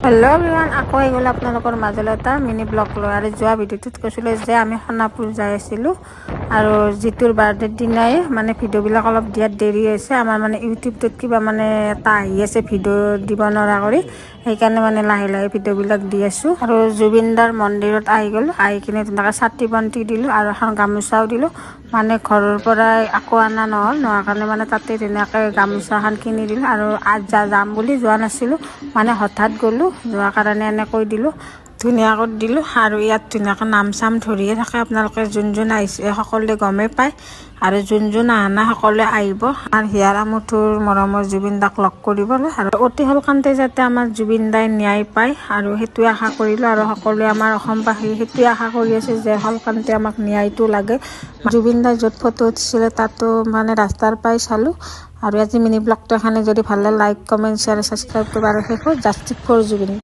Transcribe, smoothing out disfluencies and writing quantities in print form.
Hello' everyone, আকৌ হৈ গ'ল আপোনালোকৰ মাজলৈ এটা মিনি ব্লগ লৈ। আৰু যোৱা ভিডিঅ'টোত কৈছিলোঁ যে আমি সোণাপুৰ যাই আছিলোঁ আৰু যিটোৰ বাৰ্থডেৰ দিনাই মানে ভিডিঅ'বিলাক অলপ দিয়াত দেৰি হৈছে। আমাৰ মানে ইউটিউবটোত কিবা মানে এটা আহি আছে ভিডিঅ' দিব নোৱাৰা কৰি, সেইকাৰণে মানে লাহে লাহে ভিডিঅ'বিলাক দি আছোঁ। আৰু জুবিন দাৰ মন্দিৰত আহি গ'লোঁ, আহি কিনে ধুনীয়াকৈ চাকি বন্তি দিলোঁ আৰু এখন গামোচাও দিলোঁ। মানে ঘৰৰ পৰাই আকৌ অনা নোহোৱাৰ কাৰণে মানে তাতে ধুনীয়াকৈ গামোচাখন কিনি দিলোঁ। আৰু যাম বুলি যোৱা নাছিলোঁ, মানে হঠাৎ গ'লোঁ, যোৱাৰ কাৰণে এনেকৈ দিলোঁ, ধুনীয়াকৈ দিলোঁ। আৰু ইয়াত ধুনীয়াকৈ নাম চাম ধৰিয়ে থাকে, আপোনালোকে যোন যোন আহিছে সকলোৱে গমেই পায়। আৰু যোন যোন অহা নাই সকলোৱে আহিব আৰু হিয়াৰ আমঠুৰ মৰমৰ জুবিন দাক লগ কৰিবলৈ। আৰু অতি সোনকালে যাতে আমাৰ জুবিন দাই ন্যায় পায় আৰু সেইটোৱে আশা কৰিলোঁ। আৰু সকলোৱে আমাৰ অসমবাসী সেইটোৱে আশা কৰি আছে যে সোনকালে আমাক ন্যায়টো লাগে। জুবিন দাই য'ত ফটো উঠিছিলে তাতো মানে ৰাস্তাৰ পৰাই চালোঁ। আৰু আজি মিনি ব্লগটো এখানে যদি ভাল লাগে লাইক কমেণ্ট শ্বেয়াৰ ছাবস্ক্ৰাইব কৰিব। আৰু শেষত জাষ্টিস ফৰ জুবিন।